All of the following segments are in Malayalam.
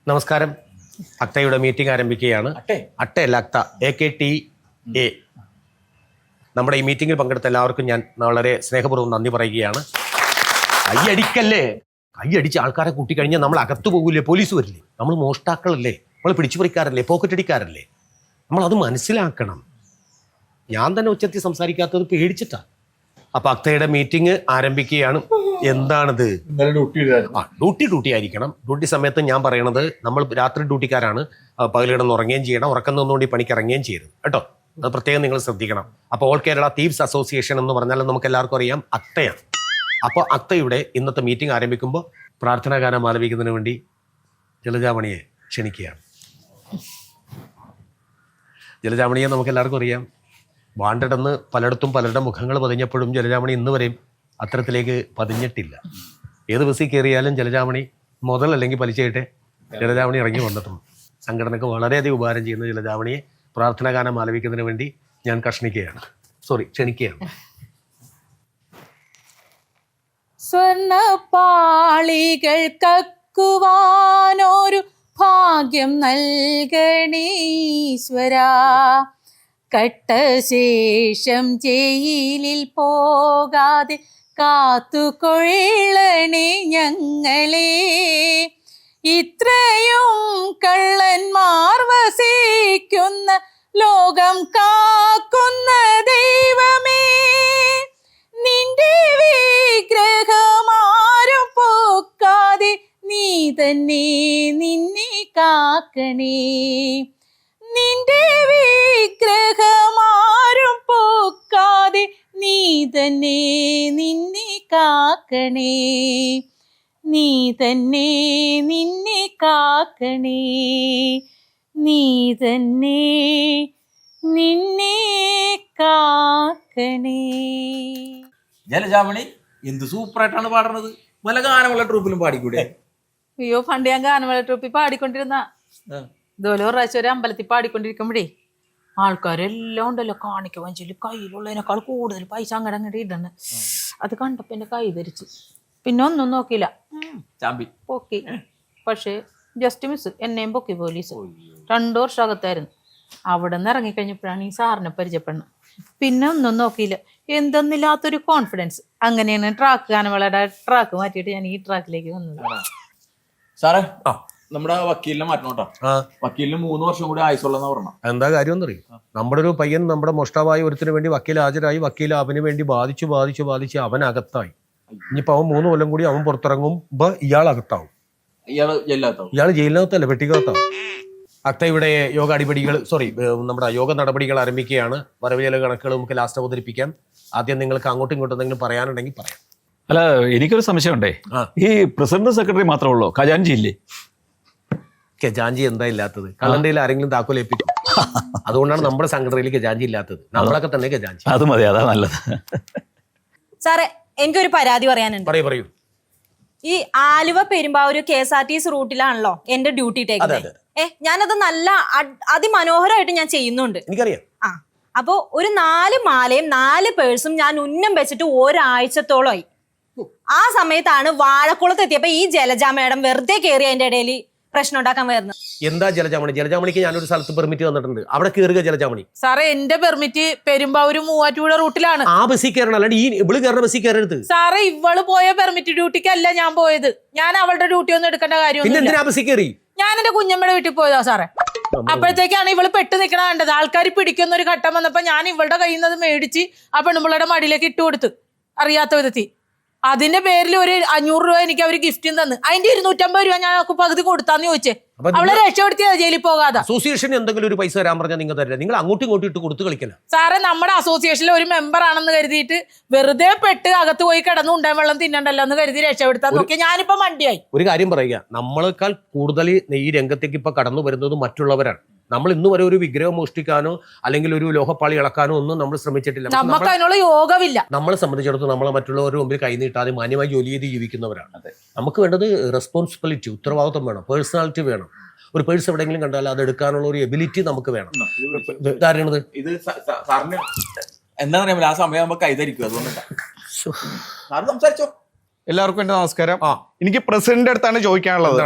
നമസ്കാരം. അക്തയുടെ മീറ്റിംഗ് ആരംഭിക്കുകയാണ്. അക്തയല്ല, അക്ത, AKTA. നമ്മുടെ ഈ മീറ്റിംഗിൽ പങ്കെടുത്ത എല്ലാവർക്കും ഞാൻ വളരെ സ്നേഹപൂർവ്വം നന്ദി പറയുകയാണ്. കൈയടിക്കല്ലേ, കൈയടിച്ച് ആൾക്കാരെ കൂട്ടിക്കഴിഞ്ഞാൽ നമ്മൾ അകത്തു പോകില്ലേ, പോലീസ് വരില്ലേ? നമ്മൾ മോഷ്ടാക്കളല്ലേ, നമ്മൾ പിടിച്ചുപറിക്കാരല്ലേ, പോക്കറ്റടിക്കാരല്ലേ? നമ്മളത് മനസ്സിലാക്കണം. ഞാൻ തന്നെ ഉച്ചത്തിൽ സംസാരിക്കാത്തത് പേടിച്ചിട്ടാണ്. അപ്പൊ അക്തയുടെ മീറ്റിംഗ് ആരംഭിക്കുകയാണ്. എന്താണിത്? ഡ്യൂട്ടി ആയിരിക്കണം. ഡ്യൂട്ടി സമയത്ത് ഞാൻ പറയണത്, നമ്മൾ രാത്രി ഡ്യൂട്ടിക്കാരാണ്, പകൽ കിടന്ന് ഉറങ്ങുകയും ചെയ്യണം, ഉറക്കം നിന്നുകൊണ്ട് ഈ പണിക്ക് ഇറങ്ങുകയും ചെയ്യരുത് കേട്ടോ. അത് പ്രത്യേകം നിങ്ങൾ ശ്രദ്ധിക്കണം. അപ്പോൾ ഓൾ കേരള തീവ്സ് അസോസിയേഷൻ എന്ന് പറഞ്ഞാൽ നമുക്ക് എല്ലാവർക്കും അറിയാം അക്തയാണ്. അപ്പോൾ അക്തയുടെ ഇന്നത്തെ മീറ്റിംഗ് ആരംഭിക്കുമ്പോൾ പ്രാർത്ഥനാ ഗാനം ആലപിക്കുന്നതിന് വേണ്ടി ജലജാമണിയെ ക്ഷണിക്കുകയാണ്. ജലജാമണിയെ നമുക്ക് എല്ലാവർക്കും അറിയാം. വാണ്ടിടന്ന് പലയിടത്തും പലരുടെ മുഖങ്ങൾ പതിഞ്ഞപ്പോഴും ജലജാമണി ഇന്ന് വരെയും അത്തരത്തിലേക്ക് പതിഞ്ഞിട്ടില്ല. ഏത് ബസ്സിൽ കയറിയാലും ജലജാമണി മുതൽ അല്ലെങ്കിൽ പലിശയായിട്ട് ജലജാമണി ഇറങ്ങി വന്നിട്ടുണ്ട്. സംഘടനക്ക് വളരെയധികം ഉപകാരം ചെയ്യുന്ന ജലജാമണിയെ പ്രാർത്ഥനാ ഗാനം ആലപിക്കുന്നതിന് വേണ്ടി ഞാൻ ക്ഷണിക്കുകയാണ്. സ്വർണപ്പാളികൾ കക്കുവാനൊരു ഭാഗ്യം നൽകണീശ്വരാ, കട്ടശേഷം ജയിലിൽ പോകാതെ കാത്തുകൊള്ളണേ ഞങ്ങളെ. ഇത്രയും കള്ളന്മാർ വസിക്കുന്ന ലോകം കാക്കുന്ന ദൈവമേ, നിന്റെ വിഗ്രഹമാരും പോക്കാതെ നീ തന്നെ നിന്നെ കാക്കണേ. നിന്റെ വിഗ്രഹമാരും പോക്കാതെ നീ തന്നെ നിന്നെ കാക്കണേ. നീ തന്നെ നിന്നെ കാക്കണേ. നീ തന്നെ നിന്നെ കാക്കണേ. ജലജാമണി എന്ത് സൂപ്പറായിട്ടാണ് പാടുന്നത്. പല ഗാനമുള്ള ട്രൂപ്പിലും പാടിക്കൂടെ? അയ്യോ, പണ്ട് ഞാൻ ഗാനമേള ട്രൂപ്പിൽ പാടിക്കൊണ്ടിരുന്ന ഇതുപോലെ ഒരു പ്രാവശ്യം ഒരു അമ്പലത്തിൽ പാടിക്കൊണ്ടിരിക്കുമ്പോഴേ ആൾക്കാരെല്ലാം ഉണ്ടല്ലോ കാണിക്ക വഞ്ചില് കയ്യിലുള്ളതിനേക്കാൾ കൂടുതൽ പൈസ അങ്ങടെ ഇടണ്. അത് കണ്ടപ്പോ എന്റെ കൈ ധരിച്ചു. പിന്നെ ഒന്നും നോക്കിയില്ല, പൊക്കി. പക്ഷെ ജസ്റ്റ് മിസ്, എന്നെയും പൊക്കി പോലീസ്. 2 വർഷം അകത്തായിരുന്നു. അവിടെ നിന്ന് ഇറങ്ങിക്കഴിഞ്ഞപ്പോഴാണ് ഈ സാറിനെ പരിചയപ്പെടുന്നത്. പിന്നെ ഒന്നും നോക്കിയില്ല, എന്തെന്നില്ലാത്തൊരു കോൺഫിഡൻസ്. അങ്ങനെയാണ് ഗാനമേളയുടെ ട്രാക്ക് മാറ്റിയിട്ട് ഞാൻ ഈ ട്രാക്കിലേക്ക് വന്നത്. സാറേ, നമ്മുടെ വക്കീലിനെ മാറ്റണോട്ടോ. വക്കീലിന് 3 വർഷം കൂടി ആയുസുള്ളതെന്ന് പറഞ്ഞു. എന്താ കാര്യം എന്നറിയും? നമ്മുടെ ഒരു പയ്യൻ നമ്മുടെ മോഷ്ടാവായ ഒരുത്തിന് വേണ്ടി വക്കീൽ ഹാജരായി. വക്കീൽ അവന് വേണ്ടി ബാധിച്ച് അവൻ അകത്തായി. ഇനിയിപ്പോ അവൻ 3 കൊല്ലം കൂടി അവൻ പുറത്തിറങ്ങുമ്പോ ഇയാൾ അകത്താവും. ഇയാൾ ജയിലിനകത്തല്ല, വെട്ടിക്കകത്താവും. അക്തയുടെ നമ്മുടെ യോഗ നടപടികൾ ആരംഭിക്കുകയാണ്. വരവ് ചെലവ് കണക്കുകൾ നമുക്ക് ലാസ്റ്റ് അവതരിപ്പിക്കാം. ആദ്യം നിങ്ങൾക്ക് അങ്ങോട്ടും ഇങ്ങോട്ടും എന്തെങ്കിലും പറയാനുണ്ടെങ്കിൽ പറയാം. അല്ല, എനിക്കൊരു സംശയമുണ്ടേ. ഈ പ്രസിഡന്റ് സെക്രട്ടറി മാത്രമേ ഉള്ളൂ, ഖജാൻജി ഇല്ലേ? ഖജാൻജി എന്താ ഇല്ലാത്തത്? കള്ളന്റെയിൽ ആരെങ്കിലും താക്കോൽ ഏൽപ്പിക്കും. അതുകൊണ്ടാണ് നമ്മുടെ സംഘടനയിൽ ഖജാൻജി ഇല്ലാത്തത്. നമ്മളൊക്കെ തന്നെ ഖജാൻജി. അത് മതി, അതാ നല്ലത്. സാറേ, എനിക്കൊരു പരാതി പറയാനുണ്ട്. പറയൂ. ഈ ആലുവ പെരുമ്പാവൂര് KSRTC റൂട്ടിലാണല്ലോ എന്റെ ഡ്യൂട്ടി ടേക്കുന്നത്. ഞാനത് നല്ല അതിമനോഹരമായിട്ട് ഞാൻ ചെയ്യുന്നുണ്ട്. എനിക്കറിയാം. അപ്പോ ഒരു 4 മാലയും 4 പേഴ്സും ഞാൻ ഉന്നം വെച്ചിട്ട് ഒരാഴ്ചത്തോളമായി. ആ സമയത്താണ് വാഴക്കുളത്ത് എത്തിയപ്പോ ഈ ജലജ മേഡം വെറുതെ കയറി അതിന്റെ ഇടയിൽ പ്രശ്നം ഉണ്ടാക്കാൻ വരുന്നത്. എന്താ ജലജാമണിക്ക് ഞാനൊരു സ്ഥലത്ത് പെർമിറ്റ് തന്നിട്ടുണ്ട്, അവിടെ കയറുക ജലജാമണി. സാറേ, എന്റെ പെർമിറ്റ് പെരുമ്പാവൂര് മൂവാറ്റുപുഴ റൂട്ടിലാണ്. ആ ബസ്സിൽ കയറണം, അല്ലാണ്ട് ഈ ഇവള് കയറുന്ന ബസ്സിൽ കയറരുത്. സാറേ, ഇവള് പോയ പെർമിറ്റ് ഡ്യൂട്ടിക്കല്ല ഞാൻ പോയത്. ഞാൻ അവളുടെ ഡ്യൂട്ടി ഒന്നും എടുക്കേണ്ട കാര്യം. പിന്നെ എന്തിനാ ബസ്സിൽ കയറി? ഞാൻ എന്റെ കുഞ്ഞമ്മയുടെ വീട്ടിൽ പോയതാ സാറേ. അപ്പോഴത്തേക്കാണ് ഇവള് പെട്ട് നിൽക്കണ കണ്ടത്. ആൾക്കാർ പിടിക്കുന്ന ഒരു ഘട്ടം വന്നപ്പോ ഞാൻ ഇവളുടെ കയ്യിൽ നിന്ന് മേടിച്ച് ആ പെണ്ണുമ്പിള്ളയുടെ മടിയിലേക്ക് ഇട്ട് കൊടുത്തു, അറിയാത്ത വിധത്തിൽ. അതിന്റെ പേരിൽ ഒരു 500 രൂപ എനിക്ക് അവര് ഗിഫ്റ്റും തന്നു. അതിന്റെ 250 രൂപ ഞാൻ പകുതി കൊടുത്താന്ന് ചോദിച്ചേ. അവളെ രക്ഷപ്പെടുത്തിയാ ജയിലിൽ പോകാതെ. അസോസിയേഷൻ എന്തെങ്കിലും ഒരു പൈസ തരാൻ പറഞ്ഞാൽ നിങ്ങൾ തരില്ല. നിങ്ങൾ അങ്ങോട്ടും ഇങ്ങോട്ടും ഇട്ട് കൊടുത്തു കളിക്കല. സാറേ, നമ്മുടെ അസോസിയേഷനിലെ ഒരു മെമ്പർ ആണെന്ന് കരുതിയിട്ട് വെറുതെ പെട്ട് അകത്ത് പോയി കിടന്ന് ഉണ്ടാൻ വെള്ളം തിന്നണ്ടല്ലോ എന്ന് കരുതി രക്ഷപ്പെടുത്താൻ നോക്കിയാൽ ഞാനിപ്പോ മണ്ടിയായി. ഒരു കാര്യം പറയുക, നമ്മളെക്കാൾ കൂടുതൽ ഈ രംഗത്തേക്ക് ഇപ്പൊ കടന്നു വരുന്നത് മറ്റുള്ളവരാണ്. നമ്മൾ ഇന്ന് വരെ ഒരു വിഗ്രഹം മോഷ്ടിക്കാനോ അല്ലെങ്കിൽ ഒരു ലോഹപ്പാളി ഇളക്കാനോ ഒന്നും നമ്മൾ ശ്രമിച്ചിട്ടില്ല. നമുക്ക് അതിനുള്ള യോഗമില്ല. നമ്മളെ സംബന്ധിച്ചിടത്തോളം നമ്മളെ മറ്റുള്ളവരുടെ മുമ്പിൽ കൈനീട്ടാതെ മാന്യമായി ജോലി ചെയ്ത് ജീവിക്കുന്നവരാണ്. നമുക്ക് വേണ്ടത് റെസ്പോൺസിബിലിറ്റി, ഉത്തരവാദിത്വം വേണം, പേഴ്സണാലിറ്റി വേണം. ഒരു പേഴ്സ് എവിടെയെങ്കിലും കണ്ടാൽ അത് എടുക്കാനുള്ള ഒരു എബിലിറ്റി നമുക്ക് വേണം. ഇതാരണത് ഇത് സാറിന് എന്താ പറയാ, ആ സമയം നമുക്ക് കൈതരിക്കും. അതുകൊണ്ടാണ് സാറ് സംസാരിച്ചോ. എല്ലാവർക്കും എന്റെ നമസ്കാരം. എനിക്ക് പ്രസിഡന്റ് അടുത്താണ് ചോദിക്കാനുള്ളത്.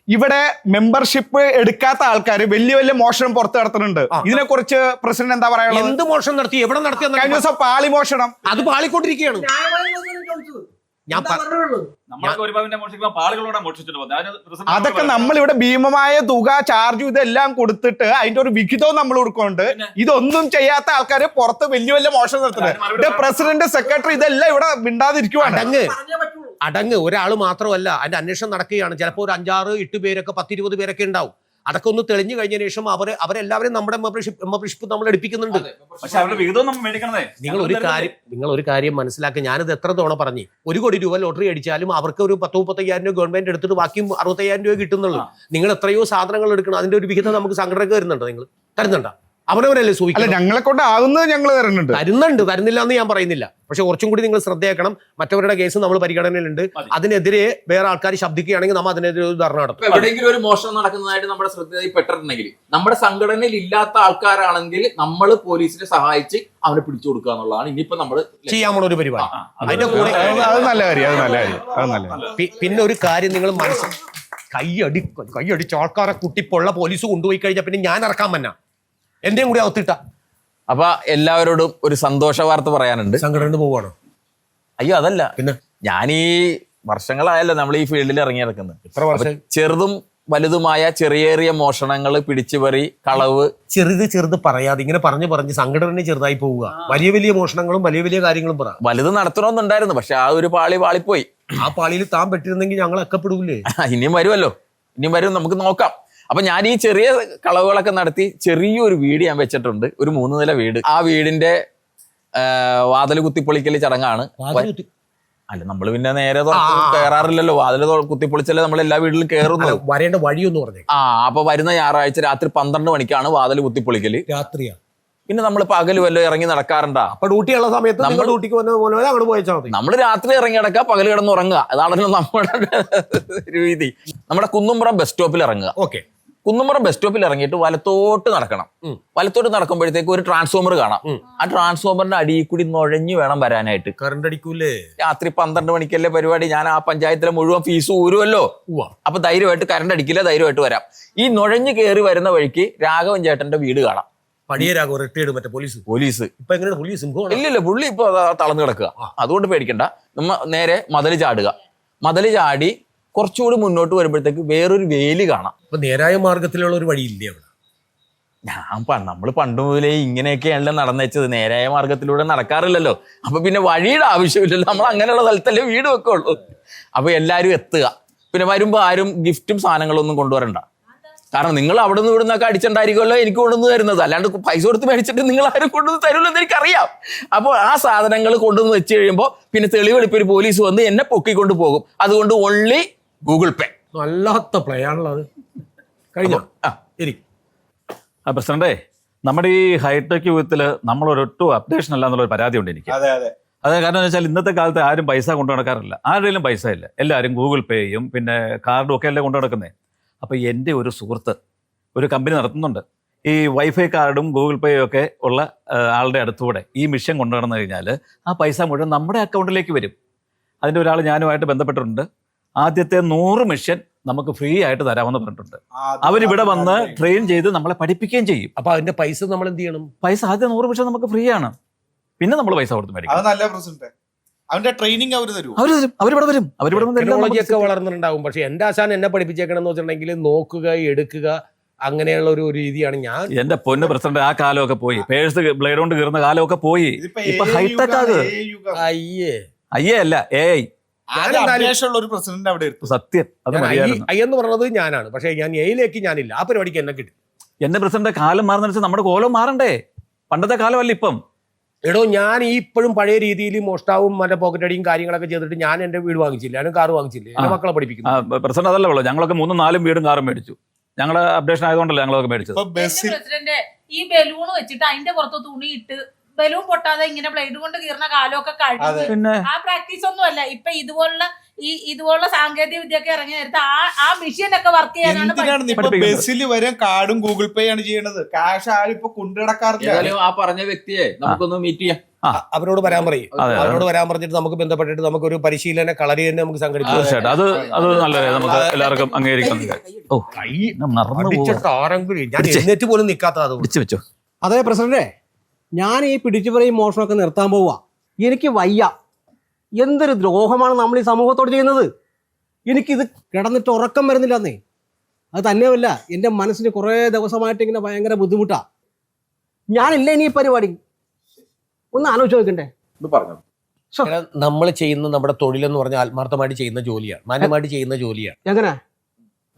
ഇവിടെ മെമ്പർഷിപ്പ് എടുക്കാത്ത ആൾക്കാർ വലിയ വലിയ മോഷണം പുറത്തു നടത്തുന്നുണ്ട്. ഇതിനെ കുറിച്ച് പ്രസിഡന്റ് എന്താ പറയാനുള്ളത്? എന്ത് മോഷണം നടത്തി, എവിടെ നടത്തി? കഴിഞ്ഞ ദിവസം പാളി മോഷണം, അത് പാളിക്കൊണ്ടിരിക്കുകയാണ്. ഞാൻ അതൊക്കെ നമ്മളിവിടെ ഭീമമായ തുക ചാർജ് ഇതെല്ലാം കൊടുത്തിട്ട് അതിന്റെ ഒരു വിഹിതവും നമ്മൾ കൊടുക്കുന്നുണ്ട്. ഇതൊന്നും ചെയ്യാത്ത ആൾക്കാര് പുറത്ത് വലിയ വലിയ മോഷണം നടത്തുന്നത്. പ്രസിഡന്റ്, സെക്രട്ടറി ഇതെല്ലാം ഇവിടെ മിണ്ടാതിരിക്കുവാണ്. അടങ്ങ് ഒരാൾ മാത്രമല്ല, അതിന്റെ അന്വേഷണം നടക്കുകയാണ്. ചിലപ്പോൾ ഒരു 5-6-8 പേരൊക്കെ 10-20 പേരൊക്കെ ഉണ്ടാവും. അതൊക്കെ ഒന്ന് തെളിഞ്ഞു കഴിഞ്ഞതിന് ശേഷം അവരെല്ലാവരും നമ്മുടെ മെമ്പർഷിപ്പ് നമ്മൾ എടുപ്പിക്കുന്നുണ്ട്. നിങ്ങൾ ഒരു കാര്യം മനസ്സിലാക്കുക. ഞാനിത് എത്ര തവണ പറഞ്ഞു, 1 കോടി രൂപ ലോട്ടറി അടിച്ചാലും അവർക്ക് ഒരു 10-35,000 രൂപ ഗവൺമെന്റ് എടുത്തിട്ട് ബാക്കി 60,000 രൂപ കിട്ടുന്നുള്ളൂ. നിങ്ങൾ എത്രയോ സാധനങ്ങൾ എടുക്കണം, അതിന്റെ ഒരു വിഹിതം നമുക്ക് സംഘടനക്ക് തരുന്നുണ്ടോ? നിങ്ങൾ തരുന്നുണ്ടോ? അവനവരല്ലേ സൂചിക്കുക. ഞങ്ങളെ കൊണ്ട് ആകുന്നത് ഞങ്ങൾ തരുന്നില്ല എന്ന് ഞാൻ പറയുന്നില്ല. പക്ഷെ കുറച്ചും കൂടി നിങ്ങൾ ശ്രദ്ധയാക്കണം. മറ്റവരുടെ കേസ് നമ്മൾ പരിഗണനയിലുണ്ട്. അതിനെതിരെ വേറെ ആൾക്കാർ ശബ്ദിക്കുകയാണെങ്കിൽ നമ്മൾ അതിനെതിരെ ഒരു ധർണ നടത്തും. എവിടെയെങ്കിലും ഒരു മോഷണം നടക്കുന്നതായിട്ട് നമ്മുടെ ശ്രദ്ധയിൽപ്പെട്ടിട്ടുണ്ടെങ്കിൽ നമ്മുടെ സംഘടനയിൽ ഇല്ലാത്ത ആൾക്കാരാണെങ്കിൽ നമ്മൾ പോലീസിനെ സഹായിച്ച് അവനെ പിടിച്ചു കൊടുക്കുക എന്നുള്ളതാണ് ഇനിയിപ്പോ നമ്മൾ ചെയ്യാൻ പോണ ഒരു പരിപാടി. അതിന്റെ കൂടെ അത് നല്ല കാര്യം. പിന്നെ ഒരു കാര്യം നിങ്ങൾ കൈയടിച്ച് ആൾക്കാരെ കുട്ടിപ്പുള്ള പോലീസ് കൊണ്ടുപോയി കഴിഞ്ഞാൽ പിന്നെ ഞാൻ ഇറക്കാൻ പറ്റാ എന്റെയും കൂടി അവത്തിട്ട. അപ്പൊ എല്ലാവരോടും ഒരു സന്തോഷ വാർത്ത പറയാനുണ്ട്. സംഘടന പോവാണോ? അയ്യോ അതല്ല, പിന്നെ ഞാൻ ഈ വർഷങ്ങളായല്ലോ നമ്മൾ ഈ ഫീൽഡിൽ ഇറങ്ങി നടക്കുന്നത്. എത്ര വർഷം? ചെറുതും വലുതുമായ ചെറിയ മോഷണങ്ങൾ, പിടിച്ചുപറി, കളവ്. ചെറുത് പറയാതെ ഇങ്ങനെ പറഞ്ഞു സംഘടന ചെറുതായി പോവുക. വലിയ മോഷണങ്ങളും വലിയ കാര്യങ്ങളും പറ. വലുത് നടത്തണമെന്നുണ്ടായിരുന്നു, പക്ഷെ ആ ഒരു പാളിപ്പോയി. ആ പാളിയിൽ താൻ പെട്ടിരുന്നെങ്കിൽ ഞങ്ങൾ അക്കപ്പെടൂലേ? ഇനിയും വരും, നമുക്ക് നോക്കാം. അപ്പൊ ഞാൻ ഈ ചെറിയ കളവുകളൊക്കെ നടത്തി ചെറിയൊരു വീട് ഞാൻ വെച്ചിട്ടുണ്ട്. ഒരു 3 നില വീട്. ആ വീടിന്റെ വാതിൽ കുത്തിപ്പൊളിക്കൽ ചടങ്ങാണ്. അല്ല, നമ്മൾ പിന്നെ നേരെ കയറാറില്ലല്ലോ. വാതിൽ കുത്തിപ്പൊളിച്ചല്ലേ നമ്മൾ എല്ലാ വീട്ടിലും കയറുന്നു. വരേണ്ട വഴിയൊന്നും പറഞ്ഞു. അപ്പൊ വരുന്ന ഞായറാഴ്ച രാത്രി 12 മണിക്കാണ് വാതിൽ കുത്തിപ്പൊളിക്കല്. രാത്രിയാ? പിന്നെ നമ്മൾ പകല് വല്ലതും ഇറങ്ങി നടക്കാറുണ്ടാ? അപ്പൊ ഡ്യൂട്ടിയുള്ള സമയത്ത് നമ്മൾ ഡ്യൂട്ടിക്ക് അങ്ങോട്ട് പോയച്ചാൽ മതി. നമ്മൾ രാത്രി ഇറങ്ങി നടക്കുക, പകല് കിടന്ന് ഉറങ്ങുക. അതാണല്ലോ നമ്മുടെ രീതി. നമ്മുടെ കുന്നുംപുറം ബസ് സ്റ്റോപ്പിൽ ഇറങ്ങുക. ഓക്കെ. കുന്നുംപുറം ബസ് സ്റ്റോപ്പിൽ ഇറങ്ങിയിട്ട് വലത്തോട്ട് നടക്കണം. വലത്തോട്ട് നടക്കുമ്പോഴത്തേക്ക് ഒരു ട്രാൻസ്ഫോമർ കാണാം. ആ ട്രാൻസ്ഫോമറിന്റെ അടിയിൽ കൂടി നുഴഞ്ഞു വേണം വരാനായിട്ട്. കറണ്ട് അടിക്കൂലേ? രാത്രി 12 മണിക്കല്ലേ പരിപാടി. ഞാൻ ആ പഞ്ചായത്തിലെ മുഴുവൻ ഫീസ് ഊരുമല്ലോ. അപ്പൊ ധൈര്യമായിട്ട് കറണ്ട് അടിക്കില്ല, ധൈര്യമായിട്ട് വരാം. ഈ നുഴഞ്ഞു കയറി വരുന്ന വഴിക്ക് രാഘവൻ ചേട്ടന്റെ വീട് കാണാം. പടിയരാഘവൻ റിട്ടയർഡ് മറ്റേ പോലീസ്. ഇപ്പൊ എങ്ങനെയാണ് പുള്ളി? ഇല്ലില്ല, പുള്ളി ഇപ്പൊ തളർന്നു കിടക്കുക. അതുകൊണ്ട് പേടിക്കണ്ട. നമ്മ നേരെ മതില് ചാടുക. മതില് ചാടി കുറച്ചുകൂടി മുന്നോട്ട് വരുമ്പോഴത്തേക്ക് വേറൊരു വേലി കാണാം. അപ്പൊ നേരായ മാർഗത്തിലുള്ള ഒരു വഴിയില്ലേ അവിടെ? നമ്മൾ പണ്ട് മുതലേ ഇങ്ങനെയൊക്കെയാണല്ലോ നടന്നുവെച്ചത്. നേരായ മാർഗത്തിലൂടെ നടക്കാറില്ലല്ലോ. അപ്പൊ പിന്നെ വഴിയുടെ ആവശ്യമില്ലല്ലോ. നമ്മൾ അങ്ങനെയുള്ള സ്ഥലത്തല്ലേ വീട് വെക്കുള്ളൂ. അപ്പൊ എല്ലാവരും എത്തുക. പിന്നെ വരുമ്പോ ആരും ഗിഫ്റ്റും സാധനങ്ങളൊന്നും കൊണ്ടുവരണ്ട. കാരണം നിങ്ങൾ അവിടെ നിന്ന് ഇവിടെ നിന്നൊക്കെ അടിച്ചിട്ടുണ്ടായിരിക്കുമല്ലോ എനിക്ക് കൊണ്ടുവന്ന് തരുന്നത്. അല്ലാണ്ട് പൈസ കൊടുത്ത് മേടിച്ചിട്ട് നിങ്ങൾ ആരും കൊണ്ടുവന്ന് തരുമല്ലോ എന്ന് എനിക്കറിയാം. അപ്പോൾ ആ സാധനങ്ങൾ കൊണ്ടുവന്ന് വെച്ച് കഴിയുമ്പോൾ പിന്നെ തെളിവെടുപ്പ് ഒരു പോലീസ് വന്ന് എന്നെ പൊക്കിക്കൊണ്ട് പോകും. അതുകൊണ്ട് ഓൺലി ഗൂഗിൾ പേ. നല്ലാത്ത പ്ലേ ആണല്ലോ അത്. കഴിഞ്ഞോ? പ്രസിഡന്റേ, നമ്മുടെ ഈ ഹൈടെക് യുഗത്തിൽ നമ്മളൊരൊട്ടും അപ്ഡേഷൻ അല്ല എന്നുള്ളൊരു പരാതി ഉണ്ട് എനിക്ക്. അത് കാരണം എന്ന് വെച്ചാൽ ഇന്നത്തെ കാലത്ത് ആരും പൈസ കൊണ്ടു നടക്കാറില്ല. ആരുടെയും പൈസ ഇല്ല. എല്ലാവരും ഗൂഗിൾ പേയും പിന്നെ കാർഡും ഒക്കെ അല്ലേ കൊണ്ടു നടക്കുന്നത്. അപ്പോൾ എൻ്റെ ഒരു സുഹൃത്ത് ഒരു കമ്പനി നടത്തുന്നുണ്ട്. ഈ വൈഫൈ കാർഡും ഗൂഗിൾ പേയും ഒക്കെ ഉള്ള ആളുടെ അടുത്തൂടെ ഈ മിഷൻ കൊണ്ടു നടന്നു കഴിഞ്ഞാൽ ആ പൈസ മുഴുവൻ നമ്മുടെ അക്കൗണ്ടിലേക്ക് വരും. അതിൻ്റെ ഒരാൾ ഞാനുമായിട്ട് ബന്ധപ്പെട്ടിട്ടുണ്ട്. ആദ്യത്തെ 100 മിഷൻ നമുക്ക് ഫ്രീ ആയിട്ട് തരാമെന്ന് പറഞ്ഞിട്ടുണ്ട്. അവരിവിടെ വന്ന് ട്രെയിൻ ചെയ്ത് നമ്മളെ പഠിപ്പിക്കുകയും ചെയ്യും. അപ്പൊ അതിന്റെ പൈസ നമ്മൾ എന്ത് ചെയ്യണം? പൈസ ആദ്യം 100 മിഷൻ നമുക്ക് ഫ്രീ ആണ്. പിന്നെ നമ്മൾ പൈസ കൊടുത്ത് മേടിക്കും. അവന്റെ ട്രെയിനിങ് അവരിവിടെ വരും. ടെക്നോളജിയൊക്കെ വളർന്നിട്ടുണ്ടാവും. പക്ഷെ എന്റെ ആശാൻ എന്നെ പഠിപ്പിച്ചേക്കണം എന്ന് വെച്ചിട്ടുണ്ടെങ്കിൽ നോക്കുക, എടുക്കുക, അങ്ങനെയുള്ള ഒരു രീതിയാണ്. ഞാൻ എന്റെ പൊന്ന് പ്രസിഡന്റ്, ആ കാലമൊക്കെ പോയി. പേഴ്സ് ബ്ലേഡ് കൊണ്ട് കീറുന്ന കാലമൊക്കെ പോയി. ഇപ്പൊ ഹൈടെക് ആകെ. അയ്യേ അല്ല, AI. ഒരു പ്രസിഡന്റ് അവിടെ സത്യം. അത് എന്ന് പറഞ്ഞത് ഞാനാണ്. പക്ഷെ ഞാൻ എയിലേക്ക് ഞാനില്ല. ആ പരിപാടിക്ക് എന്നെ കിട്ടും. എന്റെ പ്രസിഡന്റ് കാലം മാറുന്ന നമ്മുടെ കോലം മാറണ്ടേ? പണ്ടത്തെ കാലമല്ല ഇപ്പം. എടോ, ഞാൻ ഈ ഇപ്പോഴും പഴയ രീതിയിൽ മോഷ്ടാവും മറ്റേ പോക്കറ്റ് അടിയും കാര്യങ്ങളൊക്കെ ചെയ്തിട്ട് ഞാൻ എന്റെ വീട് വാങ്ങിച്ചില്ല, ഞാൻ കാർ വാങ്ങിച്ചില്ല, എന്റെ മക്കളെ പഠിപ്പിക്കുന്നു. പ്രസിഡന്റ് അതല്ല ഉള്ളൂ. ഞങ്ങളൊക്കെ 3-4 വീടും കാറും മേടിച്ചു. ഞങ്ങളെ അപ്ഡേഷൻ ആയതുകൊണ്ടല്ലേ ഞങ്ങളൊക്കെ മേടിച്ചത്. പ്രസിഡന്റ് ഈ ബലൂൺ വെച്ചിട്ട് അതിന്റെ പുറത്ത് തുണി ഇട്ട് ബലൂൺ പൊട്ടാതെ ഇങ്ങനെ ബ്ലേഡ് കൊണ്ട് കീറുന്ന കാലമൊക്കെ കഴിഞ്ഞു. ആ പ്രാക്ടീസ് ഒന്നും അല്ല. ഇപ്പൊ ഇതുപോലുള്ള സാങ്കേതിക വിദ്യയൊക്കെ ഇറങ്ങി നേരത്തെ ആ മെഷീൻ ഒക്കെ വർക്ക് ചെയ്യാനാണ്. ബസ്സിൽ വരെ കാർഡും ഗൂഗിൾ പേ ആണ് ചെയ്യണത്. ക്യാഷ് ആരും ഇപ്പൊ കൊണ്ടുനടക്കാറില്ല. ആ പറഞ്ഞ വ്യക്തിയെ നമുക്കൊന്ന് മീറ്റ് ചെയ്യാം. അവരോട് വരാൻ പറയും. അവരോട് വരാൻ പറഞ്ഞിട്ട് നമുക്ക് ബന്ധപ്പെട്ടിട്ട് നമുക്കൊരു പരിശീലന കളരി തന്നെ നമുക്ക് സംഘടിപ്പിക്കാം. തീർച്ചയായിട്ടും അത് നല്ലത്, നമുക്ക് എല്ലാവർക്കും അംഗീകരിക്കാൻ. ഓ മറന്നു ആരെങ്കിലും ഞാൻ എഴുന്നേറ്റ് പോലും നിൽക്കാത്തത് വെച്ചോ. അതെ പ്രസിഡന്റ്, ഞാൻ ഈ പിടിച്ചുപറിയും മോഷണമൊക്കെ നിർത്താൻ പോവാ. എനിക്ക് വയ്യ. എന്തൊരു ദ്രോഹമാണ് നമ്മൾ ഈ സമൂഹത്തോട് ചെയ്യുന്നത്. എനിക്കിത് കിടന്നിട്ട് ഉറക്കം വരുന്നില്ലെന്നേ. അത് തന്നെയല്ല, എൻ്റെ മനസ്സിന് കുറേ ദിവസമായിട്ട് ഇങ്ങനെ ഭയങ്കര ബുദ്ധിമുട്ടാ. ഞാനില്ല ഇനി ഈ പരിപാടി. ഒന്ന് ആലോചിച്ച് നോക്കണ്ടേ. നമ്മൾ ചെയ്യുന്ന നമ്മുടെ തൊഴിലെന്ന് പറഞ്ഞാൽ ആത്മാർത്ഥമായിട്ട് ചെയ്യുന്ന ജോലിയാണ്, മാന്യമായിട്ട് ചെയ്യുന്ന ജോലിയാണ്. എങ്ങനെ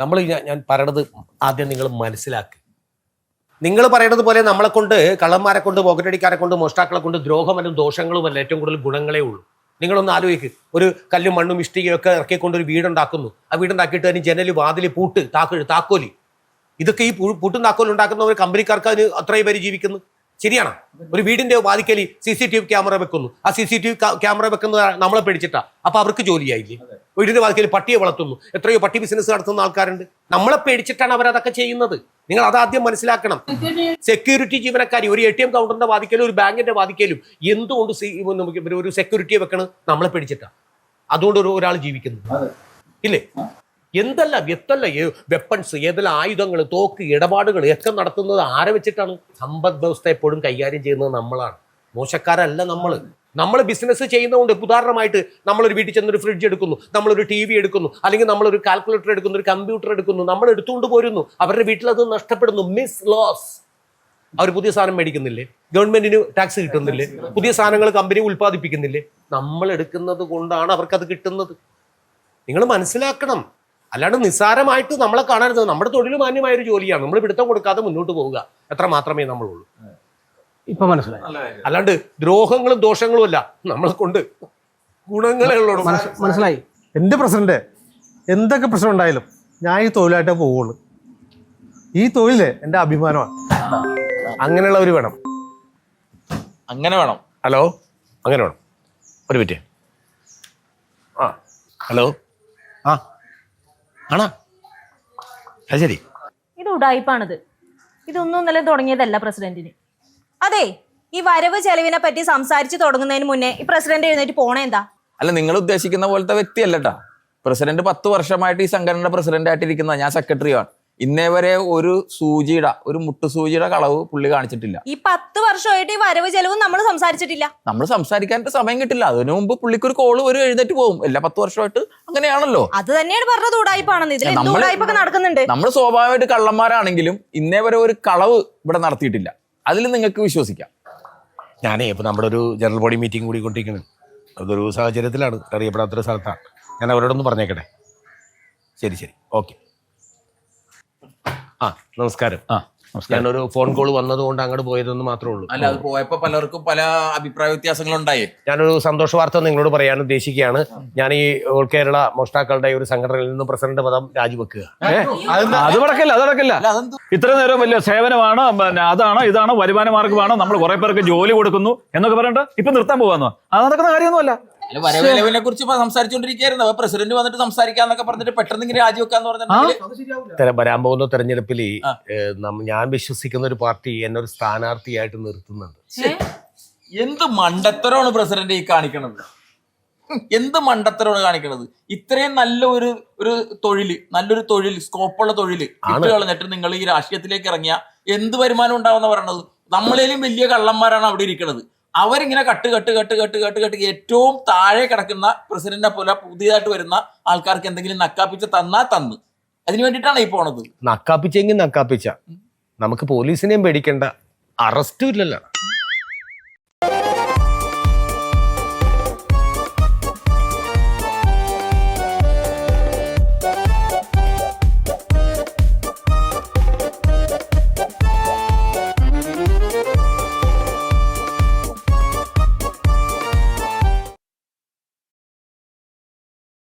നമ്മൾ ഞാൻ പറയണത് ആദ്യം നിങ്ങൾ മനസ്സിലാക്കുക. നിങ്ങൾ പറയണത് പോലെ നമ്മളെ കൊണ്ട്, കള്ളന്മാരെ കൊണ്ട്, പോക്കറ്റടിക്കാരെ കൊണ്ട്, മോഷ്ടാക്കളെ കൊണ്ട് ദ്രോഹമല്ലും ദോഷങ്ങളുമല്ല, ഏറ്റവും കൂടുതൽ ഗുണങ്ങളേ ഉള്ളൂ. നിങ്ങളൊന്ന് ആലോചിക്ക്. ഒരു കല്ലും മണ്ണും ഇഷ്ടികയും ഒക്കെ ഇറക്കിക്കൊണ്ട് ഒരു വീടുണ്ടാക്കുന്നു. ആ വീടുണ്ടാക്കിയിട്ട് അതിന് ജനല്, വാതില്, പൂട്ട്, താക്കോലി, ഇതൊക്കെ ഈ പൂട്ടും താക്കോലും ഉണ്ടാക്കുന്ന ഒരു കമ്പനിക്കാർക്ക് അതിന് അത്രയും പേര് ജീവിക്കുന്നു. ശരിയാണോ? ഒരു വീടിന്റെ വാതിക്കൽ CCTV ക്യാമറ വെക്കുന്നു. ആ CCTV ക്യാമറ വെക്കുന്നത് നമ്മളെ പേടിച്ചിട്ടാ. അപ്പൊ അവർക്ക് ജോലിയായില്ലേ? വീടിന്റെ വാതിക്കൽ പട്ടിയെ വളർത്തുന്നു. എത്രയോ പട്ടി ബിസിനസ് നടത്തുന്ന ആൾക്കാരുണ്ട്. നമ്മളെ പേടിച്ചിട്ടാണ് അവരതൊക്കെ ചെയ്യുന്നത്. നിങ്ങൾ അതാദ്യം മനസ്സിലാക്കണം. സെക്യൂരിറ്റി ജീവനക്കാരി ഒരു ATM കൗണ്ടറിന്റെ വാതിക്കലും ഒരു ബാങ്കിന്റെ വാതിക്കലും എന്തുകൊണ്ട് ഒരു സെക്യൂരിറ്റിയെ വെക്കണം? നമ്മളെ പേടിച്ചിട്ടാ. അതുകൊണ്ട് ഒരാൾ ജീവിക്കുന്നു ഇല്ലേ? എന്തല്ല വെപ്പൺസ്, ഏതെല്ലാം ആയുധങ്ങൾ, തോക്ക്, ഇടപാടുകൾ ഒക്കെ നടത്തുന്നത് ആരെ വെച്ചിട്ടാണ്? സമ്പദ് വ്യവസ്ഥ എപ്പോഴും കൈകാര്യം ചെയ്യുന്നത് നമ്മളാണ്. മോശക്കാരല്ല നമ്മൾ ബിസിനസ് ചെയ്യുന്നതുകൊണ്ട്. ഉദാഹരണമായിട്ട് നമ്മളൊരു വീട്ടിൽ ചെന്നൊരു ഫ്രിഡ്ജ് എടുക്കുന്നു, നമ്മളൊരു TV എടുക്കുന്നു, അല്ലെങ്കിൽ നമ്മളൊരു കാൽക്കുലേറ്റർ എടുക്കുന്നു, ഒരു കമ്പ്യൂട്ടർ എടുക്കുന്നു, നമ്മൾ എടുത്തുകൊണ്ട് പോരുന്നു. അവരുടെ വീട്ടിൽ അത് നഷ്ടപ്പെടുന്നു. Miss loss. അവർ പുതിയ സാധനം മേടിക്കുന്നില്ലേ? ഗവൺമെന്റിന് ടാക്സ് കിട്ടുന്നില്ലേ? പുതിയ സാധനങ്ങൾ കമ്പനി ഉൽപ്പാദിപ്പിക്കുന്നില്ലേ? നമ്മൾ എടുക്കുന്നത് കൊണ്ടാണ് അവർക്കത് കിട്ടുന്നത്. നിങ്ങൾ മനസ്സിലാക്കണം. അല്ലാണ്ട് നിസ്സാരമായിട്ട് നമ്മളെ കാണരുത്. നമ്മുടെ തൊഴിൽ മാന്യമായൊരു ജോലിയാണ്. നമ്മൾ പിടുത്തം കൊടുക്കാതെ മുന്നോട്ട് പോവുക, എത്ര മാത്രമേ നമ്മളുള്ളൂ. ഇപ്പൊ മനസ്സിലായി. അല്ലാണ്ട് ദ്രോഹങ്ങളും ദോഷങ്ങളും അല്ല, നമ്മളെ കൊണ്ട് ഗുണങ്ങളേ ഉള്ളൂ. മനസ്സിലായി. എൻ്റെ പ്രസിഡന്റ്, എന്തൊക്കെ പ്രശ്നം ഉണ്ടായാലും ഞാൻ ഈ തൊഴിലായിട്ടേ പോവുള്ളൂ. ഈ തൊഴില് എൻ്റെ അഭിമാനമാണ്. അങ്ങനെയുള്ളവർ വേണം. അങ്ങനെ വേണം. ഹലോ, അങ്ങനെ വേണം. ഒരു മിനിറ്റ്. ഹലോ. ആണോ? അത് ശരി. ഇത് ഉടായിപ്പാണിത്. ഇതൊന്നും ഇന്നലെ തുടങ്ങിയതല്ല പ്രസിഡന്റിന്. അതെ, ഈ വരവ് ചെലവിനെ പറ്റി സംസാരിച്ച് തുടങ്ങുന്നതിന് മുന്നേ ഈ പ്രസിഡന്റ് എഴുന്നേറ്റ് പോണേ എന്താ? അല്ല, നിങ്ങൾ ഉദ്ദേശിക്കുന്ന പോലത്തെ വ്യക്തിയല്ലട്ടാ പ്രസിഡന്റ്. 10 വർഷമായിട്ട് ഈ സംഘടനയുടെ പ്രസിഡന്റ് ആയിട്ടിരിക്കുന്ന ഞാൻ സെക്രട്ടറിയാണ്. ഇന്നേ വരെ ഒരു മുട്ടുസൂചിയുടെ കളവ് പുള്ളി കാണിച്ചിട്ടില്ല. ഈ 10 വർഷമായിട്ട് ഈ വരവ് ചെലവും നമ്മൾ സംസാരിച്ചിട്ടില്ല. നമ്മൾ സംസാരിക്കാനായിട്ട് സമയം കിട്ടില്ല. അതിനു മുമ്പ് പുള്ളിക്ക് ഒരു കോള് ഒരു എഴുന്നേറ്റ് പോകും. എല്ലാ 10 വർഷമായിട്ട് അങ്ങനെയാണല്ലോ. അത് തന്നെയാണ് പറഞ്ഞത്, ഉടായിപ്പാണെന്ന്. ഇതിൽ എന്ത് ഉടായിപ്പൊക്കെ നടക്കുന്നുണ്ട്? നമ്മൾ സ്വാഭാവികമായിട്ട് കള്ളന്മാരാണെങ്കിലും ഇന്നേ വരെ ഒരു കളവ് ഇവിടെ നടത്തിയിട്ടില്ല. അതിൽ നിങ്ങൾക്ക് വിശ്വസിക്കാം. ഞാനേ ഇപ്പൊ നമ്മുടെ ഒരു ജനറൽ ബോഡി മീറ്റിംഗ് കൂടി കൊണ്ടിരിക്കുന്നത് അതൊരു സാഹചര്യത്തിലാണ്, അറിയപ്പെടാത്തൊരു സ്ഥലത്താണ്. ഞാൻ അവരോടൊന്ന് പറഞ്ഞേക്കട്ടെ. ശരി, ഓക്കെ. നമസ്കാരം. ഞാനൊരു ഫോൺ കോൾ വന്നതുകൊണ്ട് അങ്ങോട്ട് പോയതെന്ന് മാത്രമേ ഉള്ളൂ. അല്ല, അത് പോയപ്പോ പലർക്കും പല അഭിപ്രായ വ്യത്യാസങ്ങളുണ്ടായി. ഞാനൊരു സന്തോഷ വാർത്ത നിങ്ങളോട് പറയാൻ ഉദ്ദേശിക്കുകയാണ്. ഞാൻ ഈ ഓൾ കേരള മോഷ്ടാക്കളുടെ ഒരു സംഘടനയിൽ നിന്ന് പ്രസിഡന്റ് പദം രാജിവെക്കുക. അത് നടക്കില്ല. ഇത്ര നേരം വലിയ സേവനമാണ്, ഇതാണ് വരുമാന മാർഗമാണ്, നമ്മൾ കുറെ പേർക്ക് ജോലി കൊടുക്കുന്നു എന്നൊക്കെ പറഞ്ഞിട്ട് ഇപ്പൊ നിർത്താൻ പോകാന്നോ? അത് നടക്കുന്ന കാര്യമൊന്നുമല്ല. വരവേലവിനെ കുറിച്ച് സംസാരിച്ചുകൊണ്ടിരിക്കുകയായിരുന്നു. പ്രസിഡന്റ് വന്നിട്ട് സംസാരിക്കാന്നൊക്കെ പറഞ്ഞിട്ട് പെട്ടെന്ന് ഇങ്ങനെ രാജിവെക്കാന്ന് പറഞ്ഞിട്ട് വരാൻ പോകുന്ന തെരഞ്ഞെടുപ്പിൽ ഞാൻ വിശ്വസിക്കുന്ന ഒരു പാർട്ടി എന്നെ ഒരു സ്ഥാനാർത്ഥിയായിട്ട് നിർത്തുന്നുണ്ട്. എന്ത് മണ്ടത്തരമാണ് പ്രസിഡന്റ് ഈ കാണിക്കണത്? എന്ത് മണ്ടത്തരമാണ് കാണിക്കണത്? ഇത്രയും നല്ല നല്ലൊരു തൊഴിൽ സ്കോപ്പുള്ള തൊഴില് ഇട്ട് കളഞ്ഞിട്ട് നിങ്ങൾ ഈ രാഷ്ട്രീയത്തിലേക്ക് ഇറങ്ങിയ എന്ത് വരുമാനം ഉണ്ടാവുന്ന പറയണത്? നമ്മളേലും വലിയ കള്ളന്മാരാണ് അവിടെ ഇരിക്കുന്നത്. അവരിങ്ങനെ കട്ട് ഏറ്റവും താഴെ കിടക്കുന്ന പ്രസിഡന്റിനെ പോലെ പുതിയതായിട്ട് വരുന്ന ആൾക്കാർക്ക് എന്തെങ്കിലും നക്കാപ്പിച്ച തന്ന് അതിന് വേണ്ടിയിട്ടാണ് ഈ പോണത്. നക്കാപ്പിച്ചെങ്കിൽ നക്കാപ്പിച്ച നമുക്ക് പോലീസിനെയും പേടിക്കേണ്ട, അറസ്റ്റും ഇല്ലല്ലോ.